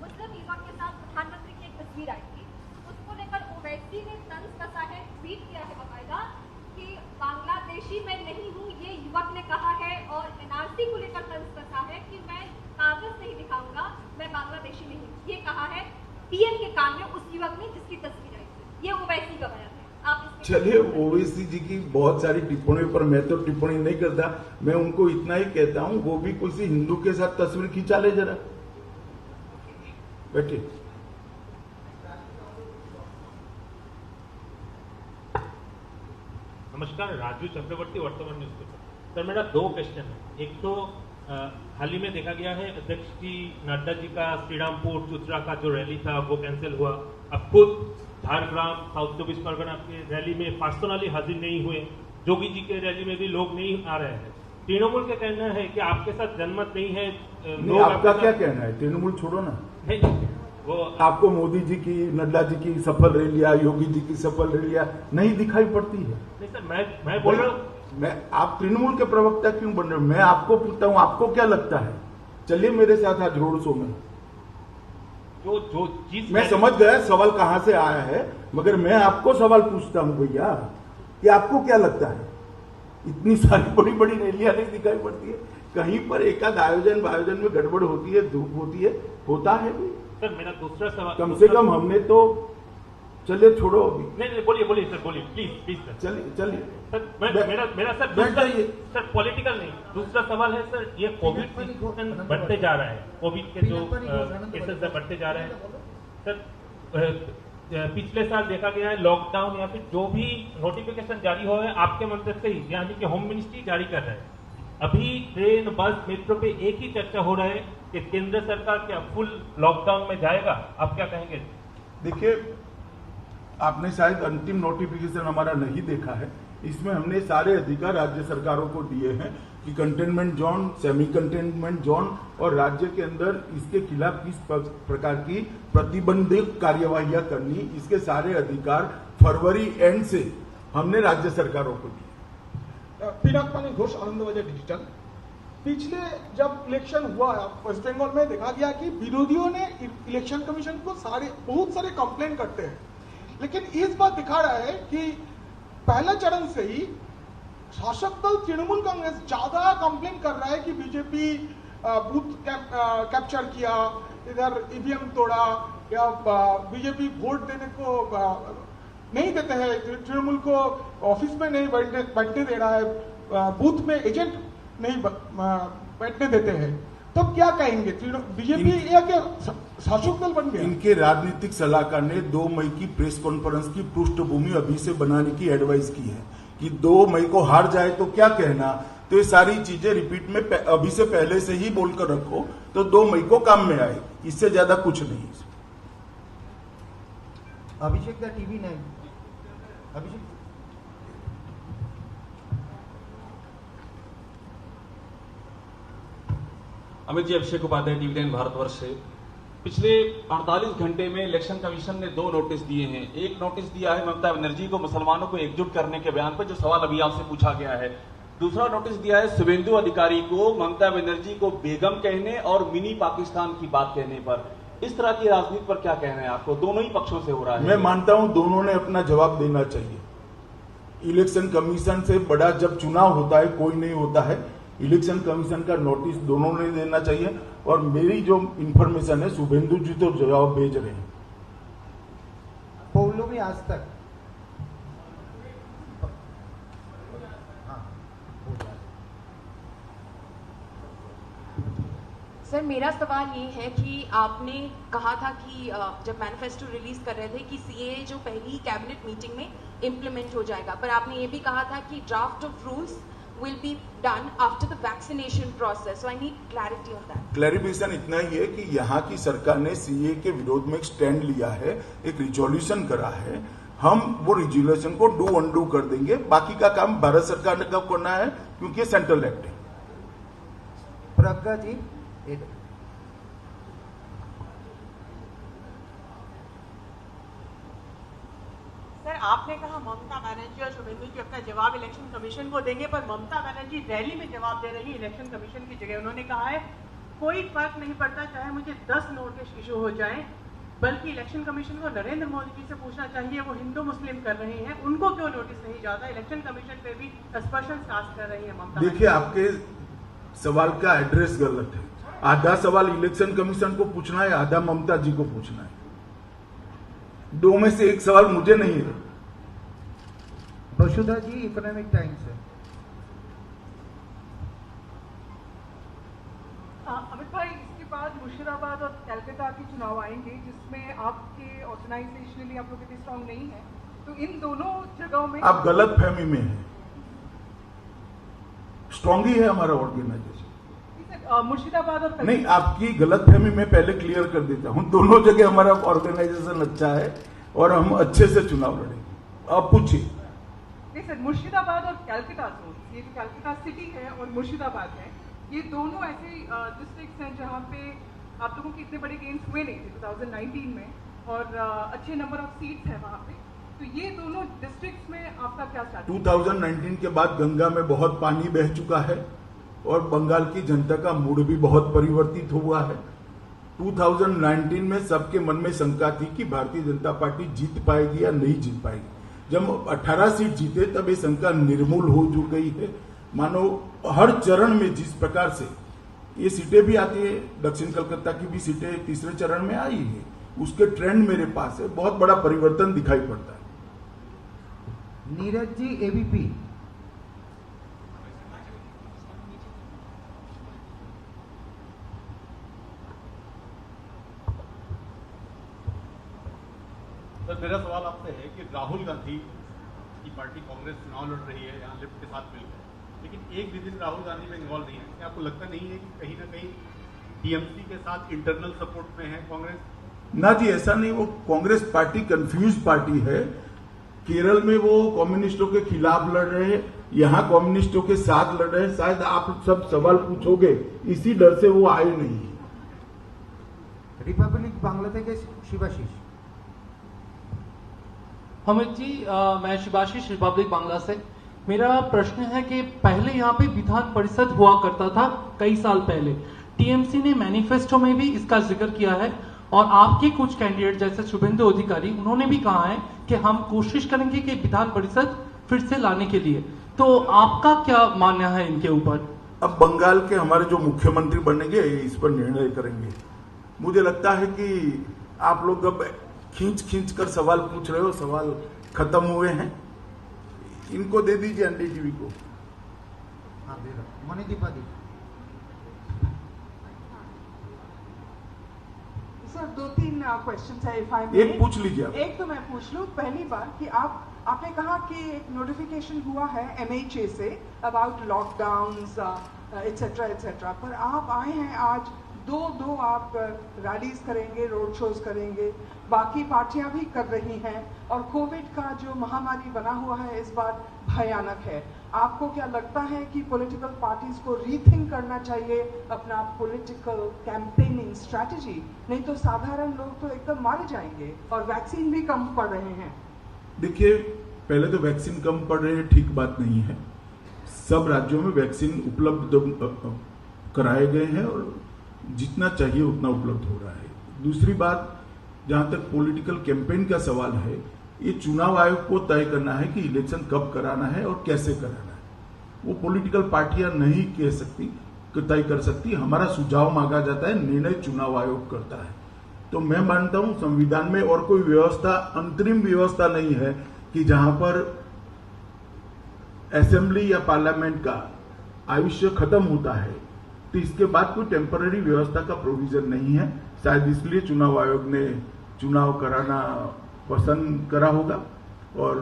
मुस्लिम युवक के साथ प्रधानमंत्री की एक तस्वीर आई थी, उसको लेकर ओवैसी ने तंज कसा है, ट्वीट किया है बकायदा कि बांग्लादेशी मैं नहीं हूँ, ये युवक ने कहा है। और एनआरसी को लेकर तंज कसा है कि मैं कागज नहीं दिखाऊंगा, मैं बांग्लादेशी नहीं हूँ, ये कहा है पीएम के कान में उस युवक ने जिसकी तस्वीर आई थी। ये ओवैसी का बयान है। चलिए, ओवैसी जी की बहुत सारी टिप्पणियों पर मैं तो टिप्पणी नहीं करता, मैं उनको इतना ही कहता हूं, वो भी किसी हिंदू के साथ तस्वीर खींचा ले जरा, बैठिए। नमस्कार, राजू चक्रवर्ती, वर्तमान न्यूज़पेपर। सर, मेरा 2 क्वेश्चन है। एक तो हाल ही में देखा गया है अध्यक्ष जी नड्डा जी का श्रीरामपुर चुचरा का जो रैली था वो कैंसिल हुआ। अब खुद झारग्राम, साउथ 24 परगना के रैली में पर्सनली हाजिर नहीं हुए, जोगी जी के रैली में भी लोग नहीं आ रहे हैं। तृणमूल का कहना है कि आपके साथ जनमत नहीं है। नहीं, आपका क्या कहना है? तृणमूल छोड़ो ना। नहीं, वो आपको मोदी जी की, नड्डा जी की सफल रैलियां, योगी जी की सफल रैलियां नहीं दिखाई पड़ती है? नहीं सर, मैं बोल रहा हूँ, आप तृणमूल के प्रवक्ता क्यों बन रहे हो? मैं आपको पूछता हूं, आपको क्या लगता है? चलिए मेरे साथ आज रोड शो में। जो चीज मैं समझ गया सवाल कहां से आया है, मगर मैं आपको सवाल पूछता हूं भैया कि आपको क्या लगता है? इतनी सारी बड़ी बड़ी रैलियां नहीं दिखाई पड़ती है? कहीं पर एकाध आयोजन में गड़बड़ होती है, धूप होती है, होता है भी। सर, मेरा दूसरा सवाल, कम से कम हमने तो, चलिए छोड़ो अभी। नहीं, बोलिए सर, बोलिए प्लीज सर। चलिए सर, मेरा सर दूसरा, सर पॉलिटिकल नहीं, दूसरा सवाल है सर, ये कोविड बढ़ते जा रहा है, कोविड के जो केसेस बढ़ते जा रहे हैं सर। पिछले साल देखा गया है लॉकडाउन या फिर जो भी नोटिफिकेशन जारी हो है आपके मंत्र से ही, यानी कि होम मिनिस्ट्री जारी कर रहा है। अभी ट्रेन, बस, मेट्रो पे एक ही चर्चा हो रहा है कि केंद्र सरकार क्या फुल लॉकडाउन में जाएगा? आप क्या कहेंगे? देखिए, आपने शायद अंतिम नोटिफिकेशन हमारा नहीं देखा है। इसमें हमने सारे अधिकार राज्य सरकारों को दिए हैं कि containment zone, semi containment zone और राज्य के अंदर इसके खिलाफ किस प्रकार की प्रतिबंधित कार्यवाहियां करनी, इसके सारे अधिकार फरवरी एंड से हमने राज्य सरकारों को दिए। पिनाक घोष, आनंदबाजार डिजिटल। पिछले जब इलेक्शन हुआ वेस्ट बंगाल में, देखा गया कि विरोधियों ने इलेक्शन कमीशन को बहुत सारे कंप्लेन करते हैं, लेकिन इस बार दिखा रहा है कि पहले चरण से ही शासक दल तृणमूल कांग्रेस ज्यादा कंप्लेन कर रहा है कि बीजेपी बूथ कैप्चर किया इधर ईवीएम तोड़ा या बीजेपी वोट देने को नहीं देते हैं, तृणमूल को ऑफिस में नहीं बैठने दे रहा है, बूथ में एजेंट नहीं बैठने देते हैं, तब क्या कहेंगे? बीजेपी या क्या शासक दल बन गया? इनके राजनीतिक सलाहकार ने 2 मई की प्रेस कॉन्फ्रेंस की पृष्ठभूमि अभी से बनाने की एडवाइस की है कि 2 मई को हार जाए तो क्या कहना। तो ये सारी चीजें रिपीट में अभी से पहले से ही बोलकर रखो तो 2 मई को काम में आए, इससे ज्यादा कुछ नहीं। Abhishek the TV 9। Abhishek Amit ji, Abhishek Upadhyay, TV 10 Bharatvarsh से। पिछले 48 घंटे में इलेक्शन कमीशन ने 2 नोटिस दिए हैं। एक नोटिस दिया है ममता बनर्जी को मुसलमानों को एकजुट करने के बयान पर, जो सवाल अभी आपसे पूछा गया है। दूसरा नोटिस दिया है शुभेंदु अधिकारी को ममता बनर्जी को बेगम कहने और मिनी पाकिस्तान की बात कहने पर। इस तरह की राजनीति पर क्या कहना है आपको? दोनों ही पक्षों से हो रहा है। मैं मानता हूं दोनों ने अपना जवाब देना चाहिए। इलेक्शन कमीशन से बड़ा जब चुनाव होता है कोई नहीं होता है। इलेक्शन कमीशन का नोटिस दोनों ने देना चाहिए, और मेरी जो इंफॉर्मेशन है शुभेंदु जी तो जवाब भेज रहे हैं। पौलुमी आज तक सर, मेरा सवाल ये है कि आपने कहा था कि जब मैनिफेस्टो रिलीज कर रहे थे कि सीएए जो पहली कैबिनेट मीटिंग में इम्प्लीमेंट हो जाएगा, पर आपने ये भी कहा था कि draft of rules will be done after the vaccination process. So I need clarity on that. Clarification इतना ही है कि यहाँ की सरकार ने सीए के विरोध में एक स्टैंड लिया है, एक रिजोल्यूशन करा है। हम वो रिजोल्यूशन को डू अनडू कर देंगे, बाकी का काम भारत सरकार ने कब करना है क्योंकि सेंट्रल एक्ट है। प्रज्ञा जी, सर, आपने कहा ममता बनर्जी और शुभेंदु जी अपना जवाब इलेक्शन कमीशन को देंगे, पर ममता बनर्जी रैली में जवाब दे रही इलेक्शन कमीशन की जगह। उन्होंने कहा है कोई फर्क नहीं पड़ता चाहे मुझे 10 नोटिस इशू हो जाएं, बल्कि इलेक्शन कमीशन को नरेंद्र मोदी जी से पूछना चाहिए, वो हिंदू मुस्लिम कर रहे हैं, उनको क्यों नोटिस नहीं जाता। इलेक्शन कमीशन पे भी स्पेशल टास्क कर रही है ममता। देखिए, आपके सवाल का एड्रेस गलत है। आधा सवाल इलेक्शन कमीशन को पूछना है, आधा ममता जी को पूछना है। 2 में से एक सवाल मुझे नहीं है। वसुधा जी, इकोनॉमिक टाइम्स है। अमित भाई, इसके बाद मुर्शिदाबाद और कलकत्ता के चुनाव आएंगे जिसमें आपके ऑर्गेनाइजेशनली आप लोग इतने स्ट्रांग नहीं है, तो इन दोनों जगहों में आप गलत फहमी में हैं। स्ट्रांग ही है हमारा ऑर्गेनाइजेशन। मुर्शिदाबाद और नहीं, आपकी गलत फहमी में पहले क्लियर कर देता हूं। दोनों जगह हमारा ऑर्गेनाइजेशन अच्छा है और हम अच्छे से चुनाव लड़ेंगे। आप पूछिए। नहीं सर, मुर्शिदाबाद और कलकत्ता, ये जो कलकत्ता सिटी है और मुर्शिदाबाद है, ये दोनों ऐसे डिस्ट्रिक्ट्स हैं जहाँ पे आप लोगों के इतने बड़े गेम्स हुए नहीं थे 2019 में, और अच्छे नंबर ऑफ सीट्स है वहाँ पे। तो ये दोनों डिस्ट्रिक्ट्स में आपका क्या स्ट्रैटेजी? 2019 के बाद गंगा में बहुत पानी बह चुका है और बंगाल की जनता का मूड भी बहुत परिवर्तित हुआ है। 2019 में सबके मन में शंका थी कि भारतीय जनता पार्टी जीत पाएगी या नहीं जीत पाएगी। जब 18 सीट जीते तब ये शंका निर्मूल हो गई है। मानो हर चरण में जिस प्रकार से ये सीटें भी आती है, दक्षिण कलकत्ता की भी सीटें तीसरे चरण में आई है, उसके ट्रेंड मेरे पास है। बहुत बड़ा परिवर्तन दिखाई पड़ता है। नीरज जी, एबीपी। सर, मेरा सवाल आपसे है कि राहुल गांधी की पार्टी कांग्रेस चुनाव लड़ रही है यहाँ लिफ्ट के साथ मिलकर, लेकिन एक भी दिन राहुल गांधी में इन्वॉल्व नहीं है। क्या आपको लगता नहीं है कि कहीं ना कहीं टीएमसी के साथ इंटरनल सपोर्ट में है कांग्रेस? ना जी, ऐसा नहीं। वो कांग्रेस पार्टी कंफ्यूज पार्टी है। केरल में वो कम्युनिस्टों के खिलाफ लड़ रहे हैं, यहाँ कम्युनिस्टों के साथ लड़ रहे हैं। शायद आप सब सवाल पूछोगे, इसी डर से वो आए नहीं। रिपब्लिक बांग्लादेश के शिवाशीष। अमित जी, मैं शिवाशीष, रिपब्लिक बांग्ला से। मेरा प्रश्न है कि पहले यहाँ पे विधान परिषद हुआ करता था कई साल पहले। टीएमसी ने मैनिफेस्टो में भी इसका जिक्र किया है, और आपके कुछ कैंडिडेट जैसे शुभेंदु अधिकारी, उन्होंने भी कहा है कि हम कोशिश करेंगे कि विधान परिषद फिर से लाने के लिए। तो आपका क्या मानना है इनके ऊपर? अब बंगाल के हमारे जो मुख्यमंत्री बनेंगे इस पर निर्णय करेंगे। मुझे लगता है कि आप लोग अब खींच कर सवाल पूछ रहे हो, सवाल खत्म हुए हैं। इनको दे दीजिए एनडीटीवी को। हाँ दे दो, मणिदीपा दी। सर 2-3 क्वेश्चन है, इफ आई मे। एक पूछ लीजिए आप। एक तो मैं पूछ लूं, पहली बार कि आपने कहा कि एक नोटिफिकेशन हुआ है MHA say about lockdowns etcetera etcetera, पर आप आए हैं आज दो आप रैलीज करेंगे, रोड शोज करेंगे, बाकी पार्टियां भी कर रही हैं, और कोविड का जो महामारी बना हुआ है इस बार भयानक है। आपको क्या लगता है कि पॉलिटिकल पार्टीज को रीथिंक करना चाहिए अपना पॉलिटिकल कैंपेनिंग स्ट्रैटेजी? नहीं तो साधारण लोग तो एकदम मारे जाएंगे, और वैक्सीन भी कम पड़ रहे हैं। देखिए, पहले तो वैक्सीन कम पड़ रहे हैं, ठीक बात नहीं है। सब राज्यों में वैक्सीन उपलब्ध कराए गए हैं और जितना चाहिए उतना उपलब्ध हो रहा है। दूसरी बात, जहां तक पॉलिटिकल कैंपेन का सवाल है, ये चुनाव आयोग को तय करना है कि इलेक्शन कब कराना है और कैसे कराना है। वो पॉलिटिकल पार्टियां नहीं कह सकती, तय कर सकती। हमारा सुझाव मांगा जाता है, निर्णय चुनाव आयोग करता है। तो मैं मानता हूं संविधान में और कोई व्यवस्था, अंतरिम व्यवस्था नहीं है कि जहां पर असेंबली या पार्लियामेंट का आयुष्य खत्म होता है तो इसके बाद कोई टेम्पररी व्यवस्था का प्रोविजन नहीं है। शायद इसलिए चुनाव आयोग ने चुनाव कराना पसंद करा होगा, और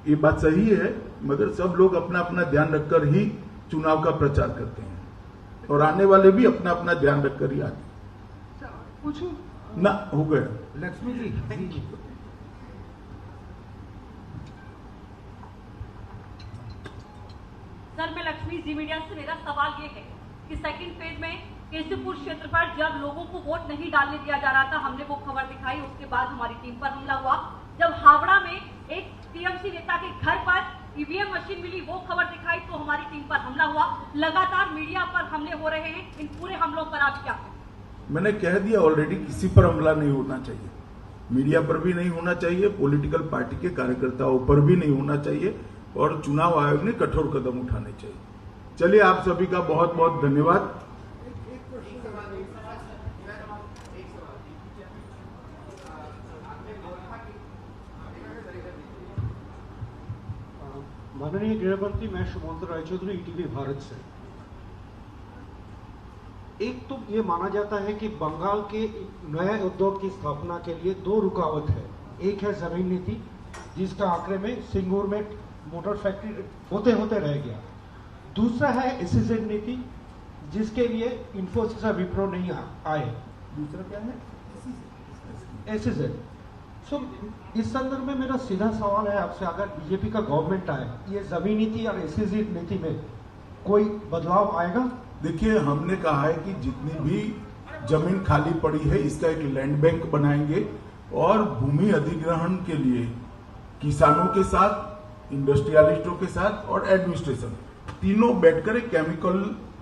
ये बात सही है। मगर सब लोग अपना अपना ध्यान रखकर ही चुनाव का प्रचार करते हैं, और आने वाले भी अपना अपना ध्यान रखकर ही आते हैं। पूछूं ना, हो गया। लक्ष्मी जी, सर मैं लक्ष्मी जी मीडिया से, मेरा सवाल ये है कि सेकंड फेज में केसरपुर क्षेत्र पर जब लोगों को वोट नहीं डालने दिया जा रहा था, हमने वो खबर दिखाई, उसके बाद हमारी टीम पर हमला हुआ। जब हावड़ा में एक टीएमसी नेता के घर पर ईवीएम मशीन मिली, वो खबर दिखाई तो हमारी टीम पर हमला हुआ। लगातार मीडिया पर हमले हो रहे हैं, इन पूरे हमलों पर आप क्या? मैंने कह दिया ऑलरेडी, किसी पर हमला नहीं होना चाहिए। मीडिया पर भी नहीं होना चाहिए, पॉलिटिकल पार्टी के कार्यकर्ताओं पर भी नहीं होना चाहिए, और चुनाव आयोग ने कठोर कदम उठाने चाहिए। चलिए, आप सभी का बहुत बहुत धन्यवाद। माननीय गृहमंत्री, मैं शुभंकर रायचौधरी, ईटीवी भारत से। एक तो ये माना जाता है कि बंगाल के नए उद्योग की स्थापना के लिए 2 रुकावट है। एक है जमीन नीति, जिसका आंकड़े में सिंगूर में मोटर फैक्ट्री होते होते रह गया। दूसरा है एसईजेड नीति, जिसके लिए इन्फोसिस और विप्रो नहीं आए। दूसरा क्या है? एसईजेड। सो इस संदर्भ में मेरा सीधा सवाल है आपसे, अगर बीजेपी का गवर्नमेंट आए, ये जमीन नीति और एसईजेड नीति में कोई बदलाव आएगा? देखिए, हमने कहा है कि जितनी भी जमीन खाली पड़ी है इसका एक लैंड बैंक बनाएंगे, और भूमि अधिग्रहण के लिए किसानों के साथ, इंडस्ट्रियलिस्टों के साथ और एडमिनिस्ट्रेशन तीनों बैठकर एक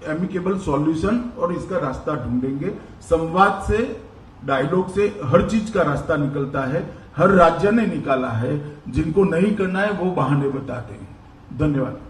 एमिकेबल सॉल्यूशन और इसका रास्ता ढूंढेंगे। संवाद से, डायलॉग से हर चीज का रास्ता निकलता है। हर राज्य ने निकाला है, जिनको नहीं करना है वो बहाने बताते हैं। धन्यवाद।